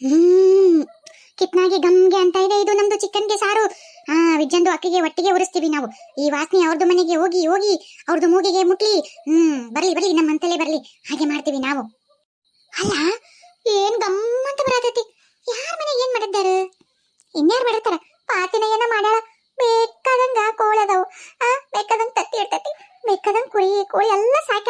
ಹ್ಮ್ ಕಿತ್ನಾಗೆ ಗಮ್ಗೆ ಅಂತ ಇದೆ. ಇದು ನಮ್ದು ಚಿಕನ್ಗೆ ಸಾರು. ವಿಜ್ಜಂದು ಅಕ್ಕಿಗೆ ಒಟ್ಟಿಗೆ ಉರಿಸ್ತೀವಿ ನಾವು. ಈ ವಾಸನೆ ಅವ್ರದ್ದು ಮನೆಗೆ ಹೋಗಿ ಹೋಗಿ ಅವ್ರದ್ದು ಮೂಗಿಗೆ ಮುಟ್ಲಿ. ಬರ್ಲಿ ಬರ್ಲಿ ನಮ್ಮ ಅಂತಲೇ ಬರ್ಲಿ. ಹಾಗೆ ಮಾಡ್ತೀವಿ ನಾವು. ಅಲ್ಲ ಏನ್ ಗಮ್ಮಂತ ಬರತೈತಿ. ಯಾರ ಮನೆಗೆ ಏನ್ ಮಾಡಿದ್ದಾರ? ಇನ್ಯಾರು ಮಾಡಿರ್ತಾರ? ಪಾತಿನ ಏನ ಮಾಡ್ಯಾಳ. ಬೇಕಾದಂಗ ಕೋಳದವು, ಬೇಕಾದಂಗ ತತ್ತಿ ಇರ್ತೈತಿ, ಬೇಕಾದಂಗ ಕೋಳಿ ಎಲ್ಲ ಸಾಕ.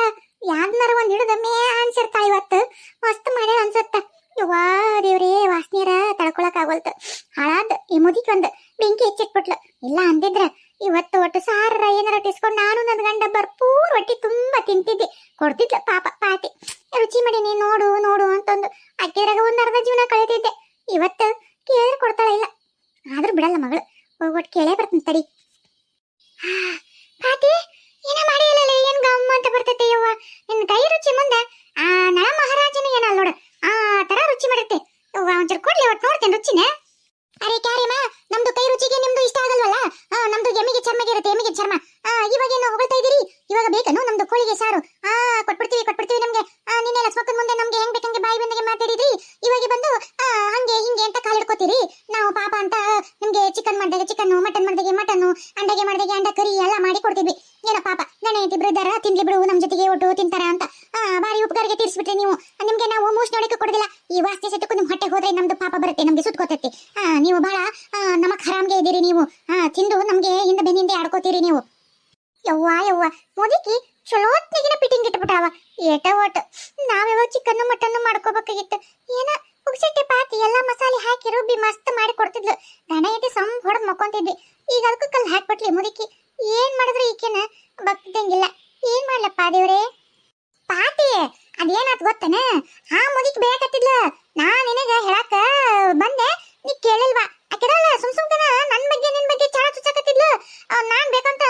ಯಾರನ್ನಾರ ಒಂದ್ ಹಿಡಿದಮ್ಮೆ ಅನ್ಸಿರ್ತಾ ಇವತ್ತು. ಮಸ್ತ್ ಮಾಡ್ಯಾಳ ಅನ್ಸತ್ತ. ಯವ್ವಾ ದೇವ್ರೇ, ವಾಸನೆಯರ ತಡ್ಕೊಳಕ್ ಆಗೋಲ್ತ. ಹಾಳಾದ್ ಈ ಮುದಿಕ್ ಒಂದ್ ಬೆಂಕಿ ಹೆಚ್ಚಿಟ್ಬಿಟ್ಲ. ಇಲ್ಲ ಅಂದಿದ್ರ ಇವತ್ತು ಒಟ್ಟು ಸಾರ ಏನಾರ ಟಿಸ್ಕೊಂಡ್ ನಾನು ನನ್ ಗಂಡ ಬರ್ಪೂರ್ ಹೊಟ್ಟಿ ತುಂಬಾ ತಿಂತಿದ್ದೆ. ಕೊಡ್ತಿದ್ಲ ಪಾಪ ಪಾತಿ. ರುಚಿ ಮಾಡಿ ನೀ ನೋಡು ನೋಡು ಅಂತಂದು ಅಕ್ಕಿರಾಗ ಒಂದ್ ಅರ್ಧ ಜೀವನ ಕಳೀತಿದ್ದೆ. ಇವತ್ತು ಕೇಳಿದ್ರೆ ಕೊಡ್ತಾಳ ಇಲ್ಲ. ಆದ್ರೂ ಬಿಡಲ್ಲ ಮಗಳು. ಒಟ್ಟು ಕೇಳೇ ಬರ್ತೀನಿ ತಡಿ. ಪಾತಿ ಏನ ಮಾಡಿಲ್ಲ. ಏನ್ ಗಮ್ಮ ಅಂತ ಬರ್ತೈತೆ ಯವ್ವ. ನಿನ್ ಕೈ ರುಚಿ ಮುಂದೆ ನಳ ಮಹಾರಾಜನ ಏನಲ್ಲ ನೋಡು. ತರ ರುಚಿ ಮಾಡುತ್ತೆ ಯವ್ವ. ಒಂಚೂರು ಕೊಡ್ಲಿ, ಒಟ್ಟು ನೋಡ್ತೇನೆ ರುಚಿನೇ. ಅರೆ ಕ್ಯಾರಿಮಾ, ನಮ್ದು ಕೈ ರುಚಿಗೆ ನಿಮ್ದು ಇಷ್ಟ ಆಗಲ್ವಲ್ಲ? ನಮ್ದು ಎಮ್ಮಿಗೆ ಚರ್ಮಗೆ ಇರುತ್ತೆ, ಎಮ್ಮಿಗೆ ಚರ್ಮ. ಇವಾಗೇನು ಹೊಗಳ್ತಾ ಇದೀರಿ? ಇವಾಗ ಬೇಕನು ನಮ್ದು ಕೋಳಿಗೆ ಸಾರು? ಕೊಟ್ಬಿಡ್ತೀವಿ ನಮ್ಗೆ. ನಿನ್ನೆ ಲಕ್ಷ್ಮಕ್ಕನ ಮುಂದೆ ನಮ್ಗೆ ಹೆಂಗ್ ಬೇಕಂಗೆ ಬಾಯಿ ಬಂದಂಗೆ ಮಾತಾಡಿದ್ರಿ. ಇವಾಗ ಬಂದು ಹಂಗೆ ಹಿಂಗೆ ಅಂತ ಕಾಲಿಡ್ಕೋತೀರಿ. ನಾವು ಪಾಪ ಅಂತ ನಿಮ್ಗೆ ಚಿಕನ್ ಮಾಡಿದಾಗ ಚಿಕನ್ನು, ಮಟನ್ ಮಾಡಿದಾಗ ಮಟನ್ನು, ಅಂಡಗೆ ಮಾಡಿದಾಗ ಅಂಡ ಕರಿ ಎಲ್ಲ ಮಾಡಿ ಕೊಡ್ತಿದ್ವಿ. ಏನೋ ಪಾಪ ಗಣ ಇಬ್ರು ಇದ್ದಾರ, ತಿನ್ಲಿ ಬಿಡು ನಮ್ ಜೊತೆಗೆ ಒಟ್ಟು ತಿಂತಾರ ಅಂತ ಬಾರಿ ಉಪಕಾರಿಗೆ ತೀರಿಸ್ಬಿಟ್ರಿ ನೀವು. ನಿಮ್ಗೆ ನಾವು ಮೂಸ್ ನೋಡಕ್ಕೆ ಕೊಡೋದಿಲ್ಲ. ಈ ವಾಸ್ತಿ ಸೆಟ್ಟಕ್ಕೂ ನಿಮ್ ಹೊಟ್ಟೆ ಹೋದ್ರೆ ನಮ್ದು ಪಾಪ ಬರುತ್ತೆ, ನಮ್ಗೆ ಸುತ್ಕೋತೈತಿ. ನೀವು ಬಹಳ ನಮಕ್ ಹರಾಮ್ಗೆ ಇದೀರಿ ನೀವು. ತಿಂದು ನಮ್ಗೆ ಹಿಂದೆ ಬೆನ್ನಿಂದೆ ಆಡ್ಕೋತೀರಿ ನೀವು. ಯವ್ವ ಮುದುಕಿ ಚಲೋತ್ನಿಗಿನ ಪಿಟಿಂಗ್ ಇಟ್ಬಿಟ್ಟಾವ. ಏಟ ಓಟ್ ನಾವ್ಯಾವ ಚಿಕನ್ನು ಮಟನ್ನು ಮಾಡ್ಕೋಬೇಕಾಗಿತ್ತು. ಏನ ಉಗ್ಸಟ್ಟೆ ಪಾತಿ ಎಲ್ಲ ಮಸಾಲೆ ಹಾಕಿ ರುಬ್ಬಿ ಮಸ್ತ್ ಮಾಡಿ ಕೊಡ್ತಿದ್ಲು. ಗಣ ಎದ್ದು ಹೊಡೆದ್ ಮಕ್ಕೊಂತಿದ್ವಿ. ಈಗ ಅದಕ್ಕೂ ಕಲ್ ಹಾಕ್ಬಿಟ್ಲಿ ಮುದುಕಿ. ಏನ್ ಮಾಡಿದ್ರು ಈಕೆನ ಬಗ್ದಂಗಿಲ್ಲ. ಏನ್ ಮಾಡ್ಲಪ್ಪ ದೇವ್ರೆ? ಪಾತಿ ಅದೇನಾತ್ ಗೊತ್ತನ? ಮುದುಕಿ ಬೇಕತ್ತಿದ್ಲ. ನಾ ನಿನಗ ಹೇಳಾಕ ಬಂದೆ, ನೀ ಕೇಳಿಲ್ವಾ? ಆಕೆದಲ್ಲ ಸುಮ್ಕನ ನನ್ ಬಗ್ಗೆ ನಿನ್ ಬಗ್ಗೆ ಚಾಳ ಚುಚ್ಚಾಕತ್ತಿದ್ಲು. ನಾನ್ ಬೇಕಂತ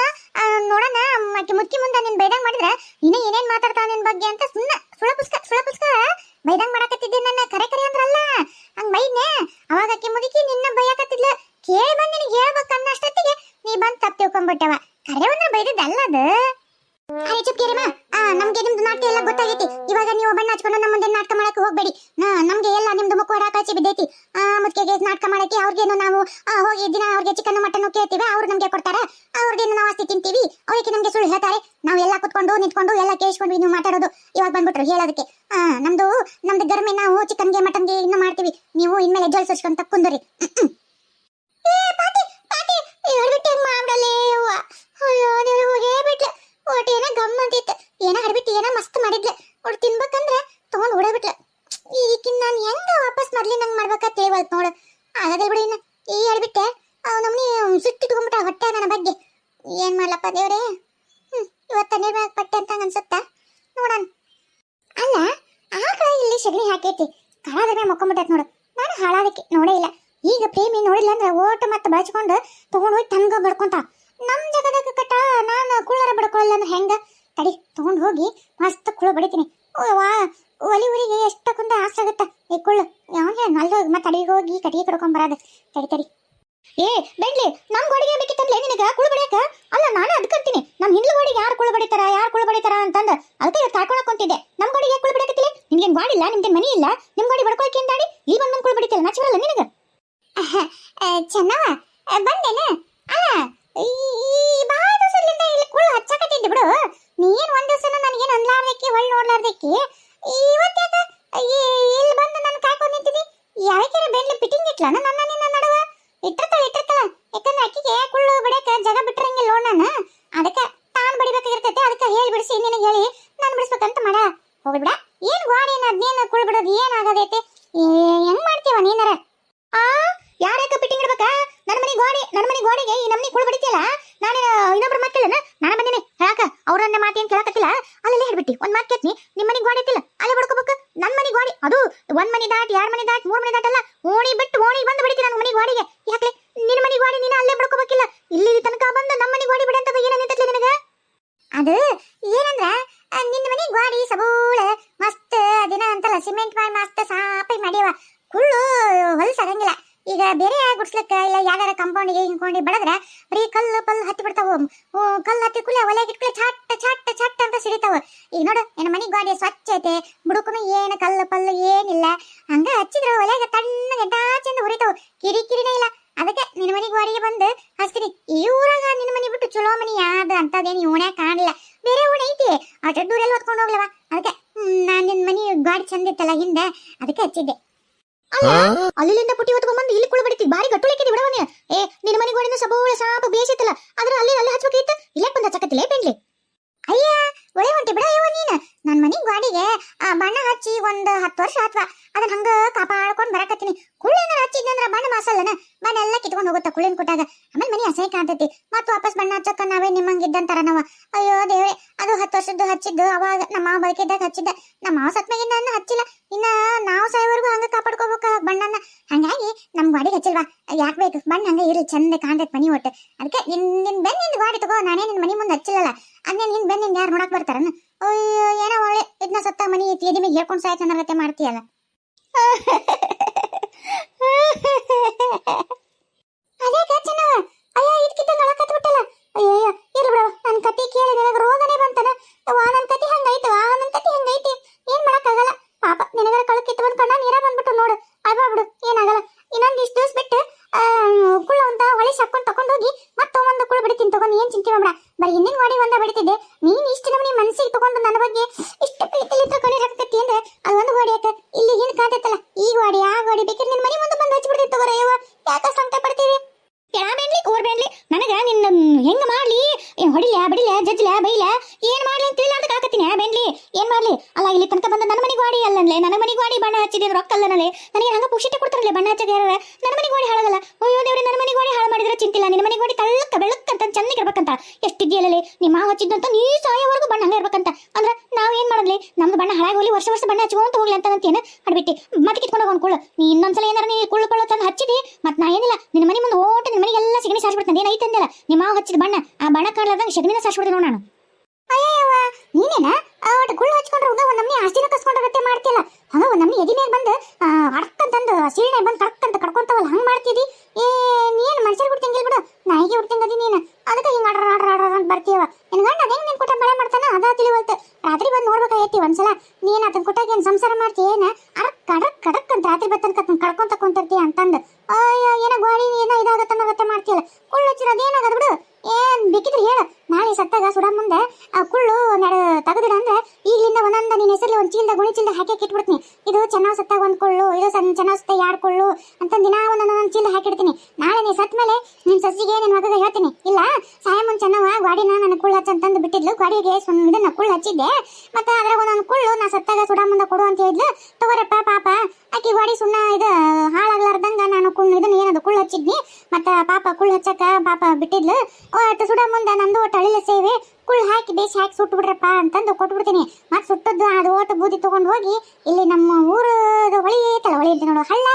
ನೋಡೋಣ ಆಕೆ ಮುದ್ಕಿ ಮುಂದೆ ನಿನ್ ಬೈದಂಗ್ ಮಾಡಿದ್ರೆ ನೀನೇ ಏನೇನ್ ಮಾತಾಡ್ತಾವ ನಿನ್ ಬಗ್ಗೆ ಅಂತ ಸುಮ್ಮನೆ ಸುಳ ಬೈದಂಗ್ ಮಾಡಾಕತ್ತಿದ್ದೆ. ನನ್ನ ಕರೆ ಅಂದ್ರಲ್ಲ ಹಂಗ್ ಬೈದ್ನೆ. ಅವಾಗ ಆಕೆ ಮುದುಕಿ ನಿನ್ನ ಬೈಯಾಕತ್ತಿದ್ಲ. ಕೇಳಿ ಬಂದ್ ನಿನಗೆ ಹೇಳ್ಬೇಕನ್ನಷ್ಟೊತ್ತಿಗೆ ನೀ ಬಂದ್ ತಪ್ಪು ತಿಳ್ಕೊಂಡ್ಬಿಟ್ಟವ. ಕರೆ ಅಂದ್ರೆ ಬೈದಿದ್ದಲ್ಲ ಅದು. ಅರೆ ಚುಪ್ಕೇರಿಮಾ, ನಮ್ಗೆ ನಿಮ್ದು ನಾಟ್ಯ ಎಲ್ಲ ಗೊತ್ತಾಗೈತಿ. ಇವಾಗ ನೀವು ಬಣ್ಣ ಹಚ್ಕೊಂಡು ನಮ್ಮ ಮುಂದೆ ನಾಟಕ ಮಾಡಕ್ ಹೋಗ್ಬೇಡಿ. ನಮ್ಗೆ ಎಲ್ಲ ನಿಮ್ದು ಮುಖ ಹೊರಾಕಾಚಿ ಬಿದ್ದೈತಿ. ಮುದ್ಕೆಗೆ ನಾಟಕ ಮಾಡಕ್ಕೆ ಅವ್ರಿಗೇನು ನಾವು ಹೋಗಿ ದಿನ ಅವ್ರಿಗೆ ಚಿಕನ್ ಮಟನ್ ಕೇಳ್ತೀವಿ, ಅವ್ರು ನಮ್ಗೆ ಕೊಡ್ತಾರೆ. ಅವ್ರಿಗೇನು ನಾವು ಆಸ್ತಿ ತಿಂತೀವಿ, ಅವ್ರಿಗೆ ನಮ್ಗೆ ಸುಳ್ಳು ಹೇಳ್ತಾರೆ. ನಾವು ಎಲ್ಲ ಕುತ್ಕೊಂಡು ನಿಂತ್ಕೊಂಡು ಎಲ್ಲ ಕೇಳಿಸ್ಕೊಂಡು ನೀವು ಮಾತಾಡೋದು. ಇವಾಗ ಬಂದ್ಬಿಟ್ರು ಹೇಳೋದಕ್ಕೆ. ನಮ್ದು ಗರ್ಮೆ ನಾವು ಚಿಕನ್ಗೆ ಮಟನ್ಗೆ ಇನ್ನು ಮಾಡ್ತೀವಿ. ನೀವು ಇನ್ಮೇಲೆ ಜೋಲ್ ಸುರ್ಸ್ಕೊಂತ ಕುಂದ್ರಿ. ಏನ ಗಮ್ಮಂತಿತ್ತು. ಏನ ಹಡ್ಬಿಟ್ಟು ಏನ ಮಸ್ತ್ ಮಾಡಿದ್ಲೆ. ಒಟ್ಟು ತಿನ್ಬೇಕಂದ್ರೆ ತಗೊಂಡ್ ಓಡಬಿಟ್ಲ. ಈಗಿನ ನಾನು ಹೆಂಗ ವಾಪಸ್ ಮೊದ್ಲಿ ನಂಗೆ ಮಾಡ್ಬೇಕಂತ ತಿಳಿವಲ್ತು ನೋಡು. ಆಗದೆ ಬಿಡಿ. ಇನ್ನ ಈ ಹೇಳ್ಬಿಟ್ಟೆ ನಮ್ನಿ ಸಿಟ್ಟಿಟ್ಕೊಂಡ್ಬಿಟ್ಟ ಹೊಟ್ಟೆ ನನ್ನ ಬಗ್ಗೆ. ಏನ್ ಮಾಡ್ಲಪ್ಪ ದೇವ್ರೆ? ಇವತ್ತ ನೀರ್ ಪಟ್ಟೆ ಅಂತ ಅನ್ಸುತ್ತ ನೋಡೋಣ. ಅಲ್ಲ ಆಕಳ ಇಲ್ಲಿ ಸಗಣಿ ಹಾಕೈತಿ, ಕಳಾದ್ರೆ ಮೊಕ್ಕೊಂಬಿಟ್ಟೈತ್ ನೋಡು. ನಾನು ಹಾಳಾದಕ್ಕೆ ನೋಡೇ ಇಲ್ಲ. ಈಗ ಪ್ರೇಮಿ ನೋಡಿಲ್ಲ ಅಂದ್ರೆ ಓಟ ಮತ್ತೆ ಬಳಸ್ಕೊಂಡು ತಗೊಂಡ್ ಹೋಗಿ ತಂಗ ಬಡ್ಕೊಂತ. ನಮ್ ಜಗದಾಗ ಕಟ್ಟ ನಾನು ಕುಳ್ಳರ ಬಡ್ಕೊಳ್ಳಲ್ಲ ಅಂದ್ರೆ ಹೆಂಗ? ತಡಿ ತಗೊಂಡ್ ಹೋಗಿ ಮಸ್ತ್ ಕುಳ್ಳು ಬಡಿತೀನಿ. ಒಲಿ ಊರಿಗೆ ಎಷ್ಟಕ್ಕೊಂದು ಆಸೆ ಆಗುತ್ತ. ಈ ಕುಳ್ಳು ಯಾವಾಗ ನಲ್ದು ಮತ್ತೆ ಅಡಿಗೆ ಹೋಗಿ ಕಟ್ಟಿಗೆ ಕಡ್ಕೊಂಡ್ ಬರೋದು. ತಡಿ ಬೆಂಡ್ಲಿ, ನಮ್ ಗೋಡಿಗೆ ಬೇಕಿತ್ತಂದ್ಲೆ ನಿನಗ ಕುಳ್ಳು ಬಡಿಯಕ? ಅಲ್ಲ ನಾನು ಅದಕ್ಕಂತೀನಿ. ನಮ್ ಹಿಂದ್ಲು ಗೋಡಿಗೆ ಯಾರು ಕುಳ್ಳು ಬಡಿತಾರ ಅಂತಂದ ಅದಕ್ಕೆ ಕಾಡ್ಕೊಳಕ್ ಹೊಂಟಿದ್ದೆ. ನಮ್ ಗೋಡಿಗೆ ಕುಳ್ಳು ಬಡಿಯಕತ್ತಿಲ್ಲ? ನಿನ್ಗೇನ್ ಗಾಡಿ ಇಲ್ಲ, ನಿಮ್ಗೆ ಮನಿ ಇಲ್ಲ, ನಿಮ್ ಗೋಡಿ ಬಡ್ಕೊಳಕ್ಕೆ ಏನ್ ದಾಡಿ? ಈ ಬಂದ್ ಕುಳ್ಳು ಬಡಿತಿಲ್ಲ ನಾಚಿರಲ್ಲ ನಿನಗ? ಚೆನ್ನವ ಬಂದೇನ? ಅಲ್ಲ ಈ ಬಾಳ ದಿವಸದಿಂದ ಇಲ್ಲಿ ಕುಳ್ಳು ಹಚ್ಚಾಕತ್ತಿದ್ದೆ ಬಿಡು. ನೀನ್ ಒಂದ್ ದಿವಸನ ನನಗೇನು ಅನ್ಲಾರ್ದಕ್ಕೆ ಹೊಳ್ಳಿ ನೋಡ್ಲಾರ್ದಕ್ಕೆ ಇವತ್ತಾಗ ಇಲ್ಲಿ ಬಂದು ನಾನು ಕಾಯ್ಕೊಂಡು ನಿಂತಿದ್ದಿ. ಯಾವಕ್ಯಾರ ಬೆಂಡ್ಲಿ ಪಿಟಿಂಗ್ ಇಟ್ಲ ನನ್ನ ನಿನ್ನ ನಡುವ? ಇಟ್ಟಿರ್ತಾಳ. ಯಾಕಂದ್ರೆ ಅಕ್ಕಿಗೆ ಕುಳ್ಳು ಬಡಿಯಕ ಜಾಗ ಬಿಟ್ಟಿರಂಗಿಲ್ಲ ನೋಡ್ ನಾನು. ಅದಕ್ಕೆ ತಾನು ಬಡಿಬೇಕಾಗಿರ್ತೈತೆ. ಅದಕ್ಕೆ ಹೇಳಿ ಬಿಡಿಸಿ ನಿನಗೆ ಹೇಳಿ ನಾನು ಬಿಡಿಸ್ಬೇಕಂತ ಮಾಡ. ಹೋಗ್ಬಿಡ. ಏನ್ ಗೋಡಿ ಅದ್ನೇನು ಕುಳ್ಳು ಬಿಡೋದು ಏನಾಗದೈತೆ? ಹೆಂಗ್ ಮಾಡ್ತೀವ ನೀನರ? ಯಾರ್ಯಾಕ ಪಿಟ್ಟಿಂಗ್ ಇಡ್ಬೇಕಾ? ನನ್ನ ಮನೆ ಗೋಡೆಗೆ ಈ ನಮ್ಮನಿ ಕುಳ್ಳು ಬಡಿತಿಯಲ್ಲ, ನಾನು ಇನ್ನೊಬ್ರ ಮಾತಿಲ್ಲ. ನಾನು ಬಂದಿನಿ ಹೇಳಾಕ. ಅವ್ರನ್ನ ಮಾತೇನ್ ಕೇಳಕತ್ತಿಲ್ಲ. ಅಲ್ಲೇ ಹೇಳ್ಬಿಟ್ಟಿ ಒಂದ್ ಮಾತು ಕೇಳ್ತೀನಿ. ನಿಮ್ಮ ಮನೆ ಗೋಡೆ ಐತಿಲ್ಲ, ಅಲ್ಲೇ ಬಡ್ಕೋಬೇಕು. ನನ್ನ ಮನೆ ಗೋಡೆ ಅದು 1 ಮನೆ ದಾಟಿ 2 ಮನೆ ದಾಟಿ 3 ಮನೆ ದಾಟಲ್ಲ, ಓಣಿ ಬಿಟ್ಟು ಓಣಿ ಬಂದು ಬಿಡ್ತೀನಿ ನನ್ನ ಮನೆ ಗೋಡೆಗೆ. ಯಾಕೆ ನಿನ್ನ ಮನೆ ಗೋಡೆ ನೀನು ಅಲ್ಲೇ ಬಡ್ಕೋಬೇಕಿಲ್ಲ? ಇಲ್ಲಿ ತನಕ ಬಂದು ನಮ್ಮ ಮನೆ ಗೋಡೆ ಬಿಡ ಅಂತ ಏನೇನಿರ್ತೈತಿ ನಿನಗ? ಅದು ಏನಂದ್ರ ನಿನ್ನ ಮನೆ ಗೋಡೆ ಸಬೂಳ ಮಸ್ತ್ ದಿನ ಅಂತಲ್ಲ ಸಿಮೆಂಟ್ ಮಾಡಿ ಮಸ್ತ್ ಸಾಪಿ ಮಾಡ್ಯವ. ಕುಳ್ಳು ಹೊಲಸಾಗಂಗಿಲ್ಲ. ಈಗ ಬೇರೆ ಗುಡ್ಸ್ಲಕ್ಕ ಇಲ್ಲ ಯಾವ್ದಾರ ಕಂಪೌಂಡಿಗೆ ಹಿಂಕೊಂಡು ಬಡದ್ರ ಬರೀ ಕಲ್ಲು ಪಲ್ಲು ಹತ್ತಿ ಬಿಡ್ತಾವ. ಕಲ್ಲು ಹತ್ತಿ ಕುಲ್ಲ ಒಲೆಗಿಟ್ಲೆ ಛಟ್ ಅಂತ ಸಿಡಿತಾವ. ಈಗ ನೋಡು ನನ್ನ ಮನೆ ಗೋಡೆ ಸ್ವಚ್ಛ ಐತೆ, ಬುಡುಕನು ಏನು ಕಲ್ಲು ಪಲ್ಲು ಏನಿಲ್ಲ. ಹಂಗ ಹಚ್ಚಿದ್ರ ಒಲೆಗೆ ತಣ್ಣ ಅಲ್ಲ ಅಲ್ಲಿಂದ ಪುಟ್ಟಿ ಹೊತ್ಕೊಂಡ್ಬಂದು ಇಲ್ಲಿ ಕುಳು ಬಡಿತಿ ಬಾರಿ ಗಟ್ಟುಳಿಕೆ ಬಿಡವನೇ. ನಿನ್ನ ಮನೆಗೆ ಗೋಡಿನ ಸಬೋಳ ಸಾಪ ಬೇಸಿತ್ತಲ್ಲ ಆದ್ರೆ ಅಲ್ಲಿ ಹಚ್ಬೇಕಿತ್ತು ಇಲ್ಲೇ ಬಂದ ಚಕತ್ತಿಲೇ ಬೆಂಡ್ಲಿ. ಅಯ್ಯ ಒಳ್ಳೆ ಹೊಂಟಿ ಬಿಡ ಅಯ್ಯವ ನೀನ್. ನನ್ ಮನಿ ಗಾಡಿಗೆ ಬಣ್ಣ ಹಚ್ಚಿ ಒಂದ್ 10 ವರ್ಷ ಆತ್ವಾ. ಅದನ್ನ ಹಂಗ ಕಾಪಾಡ್ಕೊಂಡ್ ಬರಕತ್ತೀನಿ. ಕುಳ್ಳೇನಾರ ಹಚ್ಚಿದ್ನಂದ್ರ ಬಣ್ಣ ಮಾಸಲ್ಲನ ಬಣ್ಣ ಎಲ್ಲ ಕಿತ್ಕೊಂಡ್ ಹೋಗುತ್ತ ಕುಳ್ಳಿನ ಕೊಟ್ಟಾಗ. ಆಮೇಲೆ ಮನಿ ಅಸಹ್ಯ ಕಾಣ್ತೈತಿ. ಮತ್ ವಾಪಸ್ ಬಣ್ಣ ಹಚ್ಚಕ್ಕ ನಾವೇ ನಿಮ್ಮಂಗಿದ್ದಂತಾರ ನಾವ. ಅಯ್ಯೋ ದೇವ್ರೆ, ಅದು 10 ವರ್ಷದ್ದು ಹಚ್ಚಿದ್ದು ಅವಾಗ ನಮ್ಮ ಮಾವ ಬದುಕಿದ್ದಾಗ ಹಚ್ಚಿದ್ದ. ನಮ್ಮ ಮಾವ ಸತ್ಮೇಗಿಂದ ಅನ್ನ ಹಚ್ಚಿಲ್ಲ. ಇನ್ನ ನಾವು ಸಾಯೋವರೆಗೂ ಹಂಗ ಕಾಪಾಡ್ಕೋಬೇಕ ಬಣ್ಣನ. ಹಂಗಾಗಿ ನಮ್ ಗಾಡಿಗೆ ಹಚ್ಚಿಲ್ವಾ. ಯಾಕೆ ಬೇಕು ಬಣ್ಣ ಹಂಗ ಇರ್ಲಿ, ಚಂದ ಕಾಣ್ತೈತಿ ಮನಿ ಒಟ್ಟು. ಅದಕ್ಕೆ ನಿನ್ ಬೆನ್ನಿಂದ ಗಾಡಿ ತಗೋ. ನಾನೇ ನಿನ್ ಮನಿ ಮುಂದೆ ಹಚ್ಚಿಲ್ಲಲ್ಲ. ಅದೇ ನಿನ್ ಬೆನ್ನಿಂದ ಯಾರು ನೋಡಕ್ ಬರ್ತಾರನ? ಅಯ್ಯೋ ಏನೋ ಒಳ್ಳೆ ಇದನ್ನ ಸತ್ತ ಮನಿ ಐತಿ ಎದಿ ಮೇಲೆ ಹೇಳ್ಕೊಂಡು ಸಾಯ್ತು ನನ್ನ ಗತೆ ಮಾಡ್ತೀಯಲ್ಲ. ಅದೇ ಚೆನ್ನವ. ಅಯ್ಯ ಇದಕ್ಕಿದ್ದಂಗ ಅಳಕತ್ ಬಿಟ್ಟಲ್ಲ. ಅಯ್ಯೋ ಇರ್ಲಿ ಬಿಡವ, ನನ್ ಕತಿ ಕೇಳಿ ನಿನಗ ರೋಗನೇ ಬಂತನ. ನನ್ ಕತಿ ಹಂಗೈತಿ, ನನ್ ಕತಿ ಹಂಗೈತಿ. ಏನ್ ಮಾಡಕ್ಕಾಗಲ್ಲ ಪಾಪ. ನಿನಗರ ಕಳಕಿತ್ತು ಒಂದ್ ಕಣ್ಣ ನೀರ ಬಂದ್ಬಿಟ್ಟು ನೋಡು. ಅಲ್ವಾ ಬಿಡು, ಏನಾಗಲ್ಲ. ಇನ್ನೊಂದ್ ಇಷ್ಟು ದಿವಸ ಬಿಟ್ಟು ಕುಳ್ಳ ಅಂತ ಹೊಳಿ ಸಾಕೊಂಡ್ ತಕೊಂಡೋಗಿ ಮತ್ತೆ ಒಂದು ಕುಳ್ಳು ಬಿಡ್ತೀನಿ ತಗೊಂಡು. ಏನ್ ಚಿಂತೆ ಮಾಡ್ಬೇಡ. ಬರೀ ಹಿಂದಿನ ಗಾಡಿ ಒಂದ ಬಿಡ್ತಿದ್ದೆ. ನೀನ್ ಇಷ್ಟು ನಮ್ಮನಿ ಮನಸ್ಸಿಗೆ ತಗೊಂಡು ನನ್ನ ಬಗ್ಗೆ ಇಷ್ಟು ಪ್ರೀತಿಲಿತ್ರ ಕಣ್ಣೀರ್ ಹಾಕತ್ತಿ ಅಂದ್ರೆ ಅದು ಒಂದು ಗಾಡಿ ಯಾಕ ಇಲ್ಲಿ ಹಿಂದ್ ಕಾತೈತಲ್ಲ ಈ ಗಾಡಿ ಆ ಗಾಡಿ ಬೇಕಾದ್ರೆ ನಿನ್ ಮನೆ ಮುಂದೆ ಬಂದು ಹಚ್ಚಿಬಿಡ್ತೀನಿ ತಗೋರ. ಅಯ್ಯವ ಯಾಕ ಸಂಕಟ ಪಡ್ತೀವಿ? ಬೇಡ್ಲಿ ಕೋರ್ಬೇಡ್ಲಿ ನನಗ ನಿನ್ನ ಹೆಂಗ ಮಾಡ್ಲಿ? ಹೊಡಿಲ್ಯಾ ಬಡಿಲ್ಯಾ ಜಜ್ಲ್ಯಾ ಬೈಲ್ಯಾ ಏನ್ ಮಾಡ್ಲಿ ಅಂತ ತಿಳಿಲ್ಲ ಅಂತ ಕಾಕತ್ತೀನಿ. ಬೇಡ್ಲಿ ಏನ್ ಮಾಡ್ಲಿ? ಅಲ್ಲ ಇಲ್ಲಿ ತನಕ ಬಂದ ನನ್ನ ಮನೆ ಗಾಡಿ ಅಲ್ಲನ್ಲೆ, ನನ್ನ ಮನೆ ಗಾಡಿ ಬಣ್ಣ ಹಚ್ಚಿದ ರೊಕ್ಕ ಅಲ್ಲನಲೆ. ನನಗೆ ಹಂಗ ಪುಕ್ಷಿಟ್ಟೆ ಕೊಡ್ತಾರಲ್ಲ ಬಣ್ಣ ಹಚ್ಚಕ್ಕೆ. ಯಾರ ನನ್ನ ಮನೆ ಗಾಡಿ ಹಾಳಗಲ್ಲ. ಅಯ್ಯೋ ದೇವ್ರೆ, ನನ್ನ ಮನೆ ಗಾಡಿ ಹಾಳು ಮಾಡಿದ್ರೆ ಚಿಂತಿಲ್ಲ. ನಿನ್ನ ಮನೆ ಗಾಡಿ ತಳ್ಳಕ್ಕ ಬೆಳಕ್ಕಂತ ಚೆನ್ನಾಗಿ ಇರ್ಬೇಕಂತ ಎಷ್ಟಿದ್ಯಲ್ಲೇ ನಿಮ್ಮ ಹಚ್ಚಿದ್ದಂತ ನೀ ಸಾಯೋವರೆಗೂ ಬಣ್ಣ ಹಂಗ ಇರ್ಬೇಕಂತ. ಅಂದ್ರ ನಾವ್ ಏನ್ ಮಾಡಲಿ? ನಮ್ದು ಬಣ್ಣ ಹಾಳಾಗಿ ಹೋಗ್ಲಿ, ವರ್ಷ ಬಣ್ಣ ಹಚ್ಕೊಂತ ಹೋಗ್ಲಿ ಅಂತ ಅಂತೇನು ಅಡ್ಬಿಟ್ಟಿ ಮತ್ತೆ ಕಿತ್ಕೊಂಡು ಹೋಗೋಣ ಕುಳ್ಳು. ನೀ ಇನ್ನೊಂದ್ಸಲ ಏನಾರ ನೀ ಕುಳ್ಳು ತಂದು ಹಚ್ಚಿದಿ ಮತ್ ನಾ ಏನಿಲ್ಲ ನಿನ್ನ ಮನೆ ಮುಂದೆ ಓಟ ನಿನ್ನ ಮನೆಗೆಲ್ಲ ಸಗಣಿ ಸಾರಿಸ್ಬಿಡ್ತಾನೆ. ಏನೈತೆ ಅಂದಲ್ಲ ನಿಮ್ಮ ಹಚ್ಚಿದ ಬಣ್ಣ ಆ ಬಣ್ಣ ಕಾಣ್ಲಾರ್ದಂಗ ಸಗಣಿನ ಸಾರಿಸ್ಬಿಡ್ತೀನಿ ನೋಡು ನಾನು. ಅಯ್ಯವ್ವ ನೀನೇನ ಒಟ್ಟು ಗುಳ್ಳು ಹಚ್ಕೊಂಡ್ರೆ ಒಂದ್ ನಮ್ನಿ ಆಸ್ತಿನ ಕಸ್ಕೊಂಡ್ರಗತ್ತೆ ಮಾಡ್ತಿಲ್ಲ. ಹಂಗ ಒಂದ್ ನಮ್ನಿ ಎದಿ ಮೇಲೆ ಬಂದು ಅಡ್ಕಂತಂದು ಸೀಣೆ ಬಂದು ಕರ್ಕಂತ ಕಡ್ಕೊಂತವಲ್ಲ ಹಂಗ ಮಾಡ್ತಿದಿ. ನೀನ್ ಮನುಷ್ಯರ್ ಬಿಡ್ತಂಗಿಲ್ ಬಿಡು, ನಾಯಿಗೆ ಬಿಡ್ತಂಗದಿ ನೀನು. ಅದಕ್ಕೆ ಹಿಂಗ ಆಡ್ರ ಅಂತ ಬರ್ತೀವ. ನಿನ್ ಗಂಡ ಅದೇಂಗ್ ನಿನ್ ಕೊಟ್ಟ ಮಳೆ ಮಾಡ್ತಾನ ಅದ ತಿಳಿವಲ್ತು. ರಾತ್ರಿ ಬಂದು ನೋಡ್ಬೇಕಾಗೈತಿ ಒಂದ್ಸಲ. ನೀನ್ ಅದನ್ನ ಕೊಟ್ಟಾಗ ಏನ್ ಸಂಸಾರ ಮಾಡ್ತಿ? ಏನ ಕಡಕ್ ಅಂತ ರಾತ್ರಿ ಬತ್ತನ್ ಕಡ್ಕೊಂತ ಕುಂತಿರ್ತಿ ಅಂತಂದು. ಅಯ್ಯೋ ಏನೋ ಗಾಡಿ ಏನೋ ಇದಾಗತ್ತೆ ಮಾಡ್ತೀಯಲ್ಲ. ಕುಳ್ಳು ಹಚ್ಚಿರೋದು ಏನಾಗದ ಬಿಡು. ಏನ್ ಬೇಕಿದ್ರೆ ಹೇಳು, ನಾಳೆ ಸತ್ತಾಗ ಸುಡ ಮುಂದೆ ಆ ಕುಳ್ಳು ಒಂದೆರಡು ತೆಗೆದಿಡ ಅಂದ್ರೆ ಈಗಲಿಂದ ಒಂದೊಂದ ನಿನ್ನ ಹೆಸರಲ್ಲಿ ಒಂದ್ ಚೀಲ್ದ ಗುಣಿ ಚೀಲ್ದ ಹಾಕಿ ಇಟ್ಬಿಡ್ತೀನಿ. ಇದು ಚೆನ್ನಾಗ್ ಸತ್ತಾಗ ಒಂದ್ ಕುಳ್ಳು, ಇದು ಚೆನ್ನಾಗ್ ಸತ್ತ 2 ಕುಳ್ಳು ಅಂತ ದಿನ ಒಂದೊಂದ್ ಚೀಲ್ದ ಹಾಕಿಡ್ತೀನಿ. ನಾಳೆ ನೀ ಸತ್ ಮೇಲೆ ನಿನ್ ಸಸಿಗೆ ನಿನ್ ಮಗಗೆ ಹೇಳ್ತೀನಿ. ಇಲ್ಲ ಸಾಯ ಮುಂಚೆ ಚೆನ್ನವ ಗಾಡಿನ ನನ್ನ ಕುಳ್ಳು ಹಚ್ಚಂತಂದು ಬಿಟ್ಟಿದ್ಲು. ಗಾಡಿಗೆ ಇದನ್ನ ಕುಳ್ಳು ಹಚ್ಚಿದ್ದೆ. ಮತ್ತೆ ಅದ್ರಾಗ ಒಂದೊಂದು ಕುಳ್ಳು ನಾ ಸತ್ತಾಗ ಸುಡ ಮುಂದೆ ಕೊಡು ಅಂತ ಹೇಳಿದ್ಲು. ತಗೋರಪ್ಪ ಪಾಪ ಆಕಿ ಗಾಡಿ ಸುಣ್ಣ ಇದು ಹಾಳಾಗ್ಲಾರ್ದಂಗ ನಾನು ಇದನ್ನ ಏನದು ಕುಳ್ಳು ಹಚ್ಚಿದ್ನಿ. ಮತ್ತ ಪಾಪ ಕುಳ್ಳು ಹಚ್ಚಕ ಪಾಪ ಬಿಟ್ಟಿದ್ಲು. ಒಟ್ಟು ಸುಡ ಮುಂದೆ ನಂದು ಒಟ್ಟು ಅಳಿಲ ಸೇವೆ ಕುಳ್ಳು ಹಾಕಿ ಬೇಸಿ ಹಾಕಿ ಸುಟ್ಟು ಬಿಡ್ರಪ್ಪ ಅಂತಂದು ಕೊಟ್ಬಿಡ್ತೀನಿ. ಮತ್ತೆ ಸುಟ್ಟದ್ದು ಅದು ಓಟು ಬೂದಿ ತಗೊಂಡು ಹೋಗಿ ಇಲ್ಲಿ ನಮ್ಮ ಊರದ ಹೊಳಿ ಐತಲ್ಲ, ಹೊಳಿ ಅಂತ ನೋಡು ಹಳ್ಳ,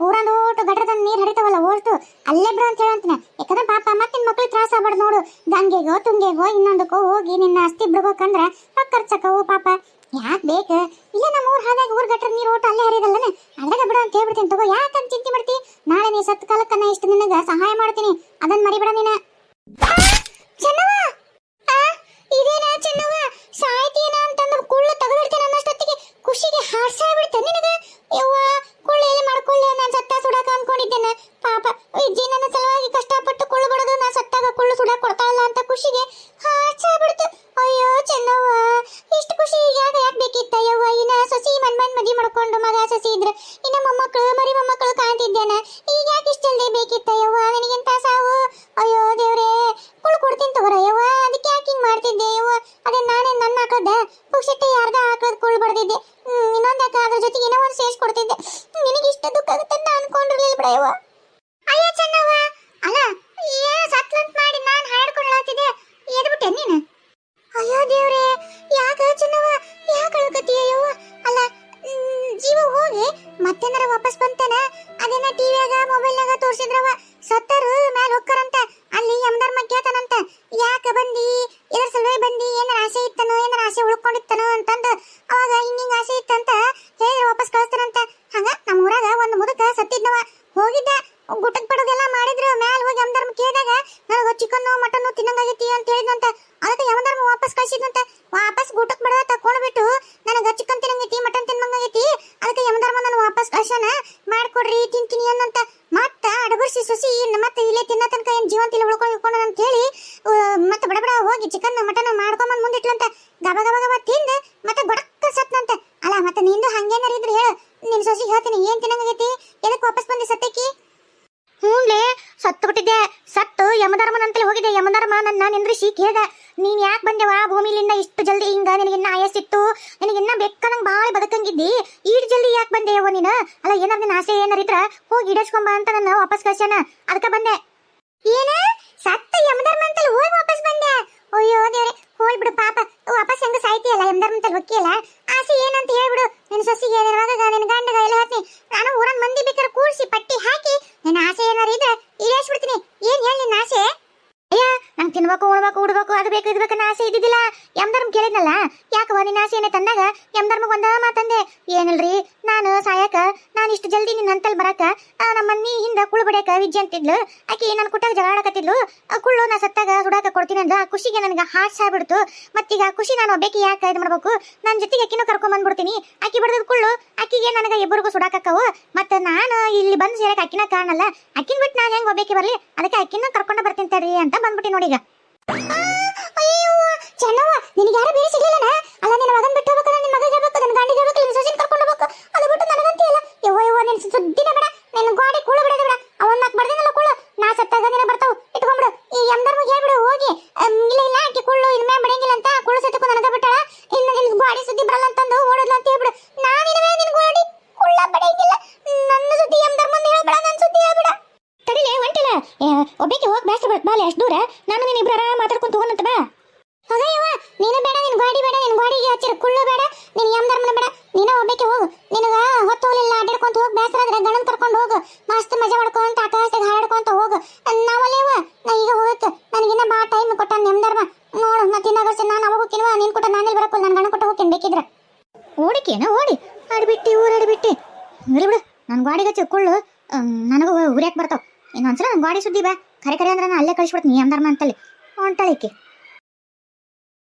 ಊರಂದು ಓಟು ಗಟ್ರದ ನೀರು ಹರಿತಾವಲ್ಲ ಓಟು ಅಲ್ಲೇ ಬಿಡು ಅಂತ ಹೇಳಂತೀನಿ. ಯಾಕಂದ್ರೆ ಪಾಪ ಮತ್ತೆ ನಿನ್ ಮಕ್ಳಿಗೆ ತ್ರಾಸ ಆಗ್ಬಾರ್ದು ನೋಡು. ಗಂಗೆಗೋ ತುಂಗೆಗೋ ಇನ್ನೊಂದಕ್ಕೋ ಹೋಗಿ ನಿನ್ನ ಅಸ್ತಿ ಬಿಡ್ಬೇಕಂದ್ರೆ ಖರ್ಚಕವು ಪಾಪ ಯಾಕೆ ಬೇಕು? ಇಲ್ಲ ನಮ್ಮ ಊರ್ ಹಾದಾಗ ಊರ್ ಗಟ್ರ ನೀರು ಓಟು ಅಲ್ಲೇ ಹರಿದಲ್ಲನೆ ಅದ್ರಾಗ ಬಿಡು ಅಂತ ಹೇಳ್ಬಿಡ್ತೀನಿ. ತಗೋ ಯಾಕಂತ ಚಿಂತೆ ಮಾಡ್ತಿ? ನಾಳೆ ನೀ ಸತ್ ಕಾಲಕ್ಕನ್ನ ಇಷ್ಟು ನಿನಗ ಸಹಾಯ ಮಾಡ್ತೀನಿ, ಅದನ್ನ ಮರಿಬೇಡ ನೀನ. ಚೆನ್ನವ ಇದೇನ ಚೆನ್ನವ ಸಾಯ್ತೀನ ಅಂತಂದ್ರೆ ಕುಳ್ಳು ತೆಗೆದಿಡ್ತೇನೆ ಅನ್ನಷ್ಟೊತ್ತಿಗೆ ಖುಷಿಗೆ ಹಾರ್ಸಾಗ್ಬಿಡ್ತೇನೆ ನಿನಗ. ಯವ್ವ ಕುಳ್ಳು ಎಲ್ಲಿ ಮಾಡ್ಕೊಳ್ಳಿ, ನಾನು ಸತ್ತ ಸುಡಾಕ ಅನ್ಕೊಂಡಿದ್ದೇನೆ. ಪಾಪ ವಿಜ್ಜಿ ನನ್ನ ಸಲುವಾಗಿ ಕಷ್ಟಪಟ್ಟು ಕುಳ್ಳು ಬಡದು ನಾ ಸತ್ತಾಗ ಕುಳ್ಳು ಸುಡಾಕ್ ಕೊಡ್ತಾಳಲ್ಲ ಅಂತ ಖುಷಿಗೆ ಹಾರ್ಸಾಗ್ಬಿಡ್ತು. ಅಯ್ಯೋ ಚೆನ್ನವ್ವ ಇಷ್ಟು ಖುಷಿ ಯಾಕೆ ಬೇಕಿತ್ತ ಯವ್ವ? ಇನ್ನ ಸಸಿ ಮನ್ಮನ್ ಮದಿ ಮಾಡ್ಕೊಂಡು ಮಗ ಸಸಿ ಇದ್ರೆ ಇನ್ನ ಮೊಮ್ಮಕ್ಕಳು ಮರಿ ಮೊಮ್ಮಕ್ಕಳು ಕಾಣ್ತಿದ್ದೇನೆ. ಈಗ ಯಾಕೆ ಇಷ್ಟಲ್ದೇ ಬೇಕಿತ್ತ ಯವ್ವ ನನಗೆಂತ ಸಾವು? ಅಯ್ಯೋ ದೇವ್ರೇ ಕುಳ್ಳು ಕೊಡ್ತೀನಿ ತಗೋರ ಯವ್ವ. ಅದಕ್ಕೆ ಯಾಕೆ ಹಿಂಗ್ ಮಾಡ್ತಿದ್ದೆ ಯವ್ವ? ಅದೇ ನಾನೇ ನನ್ನ ಹಾಕದ ಪುಕ್ಷಿಟ್ಟೆ ಯಾರ್ದ ಹಾಕದ್ ಕುಳ್ಳು ಬಡ್ದಿದ್ದೆ. ಇನ್ನೊಂದ್ ಯಾಕೆ ಅದ್ರ ಜೊತೆಗೆ ಏನೋ ಒಂದು ಸೇರ್ಸ್ ಕೊಡ್ತಿದ್ದೆ. ನಿನಗೆ ಇಷ್ಟ ದುಃಖ ಆಗುತ್ತೆ ಅಂತ ಅನ್ಕೊಂಡಿರ್ಲಿಲ್ಲ ಬಿಡ ಯವ್ವ. ಅಯ್ಯ ಚೆನ್ನವ್ವ ಅಲ್ಲ ಏನೋ ಸತ್ಲಂತ ಮಾಡಿ ನಾನು ಹಾಡ್ಕೊಂಡು ಹೇಳ್ತಿದ್ದೆ, ಎದ್ಬಿಟ್ಟೆ ನೀನು? ಅಯ್ಯೋ ದೇವ್ರೆ ಯಾಕ ಚೆನ್ನವ್ವ ಯಾಕೆ ಅಳ್ಕತ್ತೀಯ ಯವ್ವ? ಅಲ್ಲ ಜೀವ ಹೋಗಿ ಮತ್ತೇನಾರ ವಾಪಸ್ ಬಂತಾನ? ಅದೇನ ಟಿವಿಯಾಗ ಮೊಬೈಲ್ನಾಗ ತೋರಿಸಿದ್ರವ ಸತ್ತರು ಮ್ಯಾಲ ಹೋಗ್ತಾರಂತ. ಅಲ್ಲಿ ಯಮಧರ್ಮ ಕೇಳ್ತಾನಂತ, ಯಾಕ ಬಂದಿ, ಎದ್ರ ಸಲುವಾಗಿ ಬಂದಿ, ಏನಾರ ಆಸೆ ಇತ್ತನೋ ಏನಾರ ಆಸೆ ಉಳ್ಕೊಂಡಿತ್ತನೋ ಅಂತಂದು ಅವಾಗ ಹಿಂಗಿಂಗ್ ಆಸೆ ಇತ್ತಂತ ಹೇಳಿ ವಾಪಸ್ ಕಳಿಸ್ತಾರಂತ. ಹಂಗ ನಮ್ಮ ಊರಾಗ ಒಂದು ಮುದುಕ ಸತ್ತಿದ್ನವ, ಹೋಗಿದ್ದ ಗುಟ್ಟಕ್ ಪಡೋದೆಲ್ಲ ಮಾಡಿದ್ರು. ಮ್ಯಾಲ ಹೋಗಿ ಯಮಧರ್ಮ ಕೇಳಿದಾಗ ನನಗೆ ಚಿಕನ್ನು ಮಟನ್ನು ತಿನ್ನಂಗಾಗೈತಿ ಅಂತ ಹೇಳಿದ್ನಂತ. ಅದಕ್ಕೆ ಯಮಧರ್ಮ ವಾಪಸ್ ಕಳಿಸಿದ್ನಂತ. ವಾಪಸ್ ಗುಟ್ಟಕ್ ಬಡ ತಕೊಂಡ್ಬಿಟ್ಟು ನನಗೆ ಚಿಕನ್ ತಿನ್ನಂಗೈತಿ ಮಟನ್ ತಿನ್ನಂಗೈತಿ, ಅದಕ್ಕೆ ಯಮಧರ್ಮ ನಾನು ವಾಪಸ್ ಕಳ್ಸನ ಮಾಡ್ಕೊಡ್ರಿ ತಿಂತೀನಿ ಅನ್ನಂತ. ಮತ್ತ ಅಡಬರ್ಸಿ ಸುಸಿ ಮತ್ತೆ ಇಲ್ಲೇ ತಿನ್ನ ತನಕ ಏನ್ ಜೀವಂತ ಇಲ್ಲಿ ಉಳ್ಕೊಂಡು ಅಂತ ಹೇಳಿ ಮತ್ತೆ ಬಡಬಡ ಹೋಗಿ ಚಿಕನ್ ಮಟನ್ ಮಾಡ್ಕೊಂಬಂದ್ ಮುಂದಿಟ್ಲಂತ. ಗಬ ಗಬ ಗಬ ತಿಂದು ಮತ್ತೆ ಗೊಡಕ್ಕ ಸತ್ನಂತ. ಅಲ್ಲ ಮತ್ತೆ ನಿಂದು ಹಂಗೇನಾರ ಇದ್ರೆ ಹೇಳು, ನಿನ್ ಸೊಸಿಗೆ ಹೇಳ್ತೀನಿ ಏನ್ ತಿನ್ನಂಗೈತಿ ಯಾಕೆ ವಾಪಸ್ ಬಂದಿ ಸತ್ತೇಕಿ? ಹ್ಞೂನ್ಲೇ, ಸತ್ತು ಬಿಟ್ಟಿದ್ದೆ. ಸತ್ತು ಯಮಧರ್ಮನಂತಲೇ ಹೋಗಿದ್ದೆ. ಯಮಧರ್ಮ ನನ್ನ ನಿಂದ್ರಿಸಿ ಕೇಳ್ದ, ನೀನ್ ಯಾಕೆ ಬಂದೆವಾ ಭೂಮಿಲಿಂದ ಇಷ್ಟು ಜಲ್ದಿ? ಹಿಂಗ ನಿನಗಿನ್ನ ಆಯಸ್ಸಿತ್ತು, ನಿನಗಿನ್ನ ಬೆಕ್ಕನಂಗ್ ಬಾಳ ಬದುಕಂಗಿದ್ದಿ, ಈಡ್ ಜಲ್ದಿ ಯಾಕೆ ಬಂದೆಯವ ನೀನು? ಅಲ್ಲ ಏನಾರ ನಿನ್ನ ಆಸೆ ಏನಾರ ಇದ್ರ ಹೋಗಿ ಈಡೇಸ್ಕೊಂಬ ಅಂತ ನನ್ನ ವಾಪಸ್ ಕಳ್ಸ್ಯಾನ, ಅದಕ್ಕ ಬಂದೆ. ಏನ ಸತ್ತ ಯಮಧರ್ಮ ಅಂತಲ್ಲಿ ಹೋಗಿ ವಾಪಸ್ ಬಂದೆ? ಅಯ್ಯೋ ದೇವ್ರೆ, ಹೋಯ್ ಬಿಡು ಪಾಪ, ವಾಪಸ್ ಹೆಂಗ ಸಾಯ್ತಿಯಲ್ಲ ಯಮಧರ್ಮ ಅಂತಲ್ಲಿ ಹೊಕ್ಕಿಯಲ್ಲ. ಆಸೆ ಏನಂತ ಹೇಳ್ಬಿಡು. ನಿನ್ನ ಸೊಸಿಗೆ ನಿನ್ನ ಮಗಗ ನಿನ್ನ ಗಂಡಗ ಎಲ್ಲ ಹೇಳ್ತೀನಿ. ನಾನು ಊರನ್ ಮಂದಿ ಬೇಕಾದ್ರೆ ಕೂಡ್ಸಿ ಪಟ್ಟಿ ಹಾಕಿ ನಿನ್ನ ಆಸೆ ಏನಾರ ಇದ್ರೆ ಈಡೇಸ್ಬಿಡ್ತೀನಿ. ಏನ್ ಹೇಳಿ ನಿನ್ನ ಆಸೆ? ಅಯ್ಯ, ನಂಗೆ ತಿನ್ಬೇಕು ಉಣ್ಬೇಕು ಉಡ್ಬೇಕು ಅದು ಬೇಕು ಇದು ಬೇಕನ್ನ ಆಸೆ ಇದ್ದಿದ್ದಿಲ್ಲ. ಯಮಧರ್ಮ ಕೇಳಿದ್ನಲ್ಲ, ಯಾಕವ ನಿನ್ನ ಆಸೆ ಏನೇ ತಂದಾಗ ಯಮಧರ್ಮಗ್ ಒಂದ ಮಾತಂದೆ, ಏನಿಲ್ರಿ ನಾನು ಸಾಯಕ, ನಾನು ಇಷ್ಟು ಜಲ್ದಿ ನಿನ್ನ ಅಂತಲ್ಲಿ ಬರಕ ನಮ್ಮ ಮನಿ ಹಿಂದ ಕುಳು ಬಡಿಯಕ ವಿಜ್ಜಿ ಅಂತಿದ್ಲು. ಆಕಿ ನನ್ನ ಕುಟ್ಟಾಗ ಜಗಳ ಆಡಕತ್ತಿದ್ಲು. ಕುಳ್ಳು ನಾ ಸತ್ತಾಗ ಸುಡಾಕ ಕೊಡ್ತೀನಿ ಅಂದ. ಆ ಖುಷಿಗೆ ನನಗೆ ಹಾರ್ಟ್ ಸಾಯ್ಬಿಡ್ತು. ಮತ್ತೀಗ ಆ ಖುಷಿ ನಾನು ಒಬ್ಬಾಕಿ ಯಾಕೆ ಇದು ಮಾಡ್ಬೇಕು? ನನ್ನ ಜೊತೆಗೆ ಆಕಿನೂ ಕರ್ಕೊಂಡ್ ಬಂದ್ಬಿಡ್ತೀನಿ. ಆಕಿ ಬಡ್ದದ್ ಕುಳ್ಳು ಆಕಿಗೆ ನನಗೆ ಇಬ್ಬರಿಗೂ ಸುಡಾಕವು. ಮತ್ತೆ ನಾನು ಇಲ್ಲಿ ಬಂದು ಸೇರಕ್ಕೆ ಅಕ್ಕಿನ ಕಾರಣಲ್ಲ. ಅಕ್ಕಿನ ಬಿಟ್ಟು ನಾನು ಹೆಂಗ್ ಒಬ್ಬಾಕಿ ಬರ್ಲಿ? ಅದಕ್ಕೆ ಅಕ್ಕಿನ ಕರ್ಕೊಂಡು ಬರ್ತೀನಿ ತಡ್ರಿ ಅಂತ ಬಂದ್ಬಿಟ್ಟು ನೋಡೀಗ. ಅಯ್ಯೋ ಚೆನ್ನವ, ನಿನಗೆ ಯಾರು ಬೇರೆ ಸಿಗ್ಲಿಲ್ಲನ? ಅಲ್ಲ ನಿನ್ನ ಮಗನ್ ಬಿಟ್ಟು ಹೋಗ್ಬೇಕು, ನಿನ್ನ ಮಗ ಹೇಳ್ಬೇಕು, ನನ್ನ ಗಂಡಿಗೆ ಹೇಳ್ಬೇಕು, ನಿನ್ನ ಸೊಸಿನ ಕರ್ಕೊಂಡು ಹೋಗ್ಬೇಕು. ಅದು ಬಿಟ್ಟು ನನಗಂತೀಯಲ್ಲ. ಯವ್ವ ನಿನ್ನ ಸುದ್ದಿನ ಬೇಡ, ನಿನ್ನ ಗೋಡಿ ಕುಳ್ಳು ಬಿಡೋದು ಬೇಡ. ಅವನ್ ನಾಕ್ ಬರ್ದಿನಲ್ಲ ಕುಳ್ಳು, ನಾ ಸತ್ತಾಗ ದಿನ ಬರ್ತಾವ್ ಇಟ್ಕೊಂಡ್ಬಿಡು. ಈ ಯಮಧರ್ಮಗೆ ಹೇಳ್ಬಿಡು ಹೋಗಿ, ಇಲ್ಲ ಆಕಿ ಕುಳ್ಳು ಇನ್ಮೇ ಬಡಿಯಂಗಿಲ್ಲ ಅಂತ, ಕುಳ್ಳು ಸತ್ತಕ್ಕೂ ನನಗ ಬಿಟ್ಟಾಳ, ಇನ್ನು ನಿನ್ ಗೋಡಿ ಸುದ್ದಿ ಬರಲ್ಲ ಅಂತಂದು ಓಡೋದ್ಲ ಅಂತ ಹೇಳ್ಬಿಡು. ನಾನಿನವೇ ನಿನ್ ಗೋಡಿ ಕುಳ್ಳ ಬಡಿಯಂಗಿಲ್ಲ, ನನ್ನ ಸುದ್ದಿ ಯಮಧರ್ಮಂದ ಹೇಳ್ಬೇಡ, ನನ್ನ ಸುದ್ದಿ ಹೇಳ್ಬೇಡ. ತಡಿಲೇ ಹೊಂಟಿಲ್ಲ, ಒಬ್ಬಾಕಿ ಹೋಗಿ ಬೇಸ್ರ ಬಾಲೆ ಅಷ್ಟು ದೂರ. ನಾನು ನೀನು ಇಬ್ರು ಆರಾಮ ಮಾತಾಡ್ಕೊಂಡು ಹೋಗೋಣಂತ ಬಾ. ಹೋಗಯ್ಯವ್ವ, ನೀನು ಬೇಡ, ನಿನ್ ಗಾಡಿ ಬೇಡ, ನಿನ್ ಗಾಡಿಗೆ ಹಚ್ಚಿರ ಕುಳ್ಳು ಬೇಡ, ನಿನ್ ಯಮಧರ್ಮನ ಬೇಡ. ನೀನು ಒಬ್ಬಾಕಿ ಹೋಗು. ನಿನಗ ಹೊತ್ತು ಹೋಗಲಿಲ್ಲ ಅಡ್ಡಾಡ್ಕೊಂತ ಹೋಗಿ ಬೇಸರ ಆದ್ರೆ ಗಣನ್ ಕರ್ಕೊಂಡು ಹೋಗು. ಮಸ್ತ್ ಮಜಾ ಮಾಡ್ಕೊಂತ ಆಕಾಶದಾಗ ಹಾರಾಡ್ಕೊಂತ ಹೋಗು. ನಾವಲ್ಲೇವ ನಾ ಈಗ ಹೋಗಕ್ಕೆ ನನಗಿನ್ನ ಬಾ ಟೈಮ್ ಕೊಟ್ಟಾನ ಯಮಧರ್ಮ. ನೋಡು ನಾ ತಿನ್ನಾಗರ್ಸಿ ನಾನು ಅವಾಗ ಹೋಗ್ತೀನವ, ನೀನ್ ಕೊಟ್ಟ ನಾನೆಲ್ಲಿ ಬರಕ್ಕಲ್ಲ, ನನ್ನ ಗಣ ಕೊಟ್ಟ ಹೋಗ್ತೀನಿ ಬೇಕಿದ್ರೆ. ಓಡಿಕೇನ ಓಡಿ ಆಡ್ಬಿಟ್ಟಿ ಊರಾಡ್ಬಿಟ್ಟಿ. ಇರ್ಲಿ ಬಿಡು, ನನ್ನ ಗಾಡಿಗೆ ಹಚ್ಚಿ ಕುಳ್ಳು ನನಗೂ ಉರಿಯಾಕೆ ಬರ್ತಾವ. ಇನ್ನೊಂದ್ಸಲ ನನ್ನ ಗಾಡಿ ಸುದ್ದಿ ಬಾ, ಕರೆ ಕರೆ ಅಂದ್ರೆ ನಾನು ಅಲ್ಲೇ ಕಳಿಸ್ಬಿಡ್ತೀನಿ ಯಮಧರ್ಮ ಅಂತಲ್ಲಿ ಹೊಂಟಾಳಿಕೆ.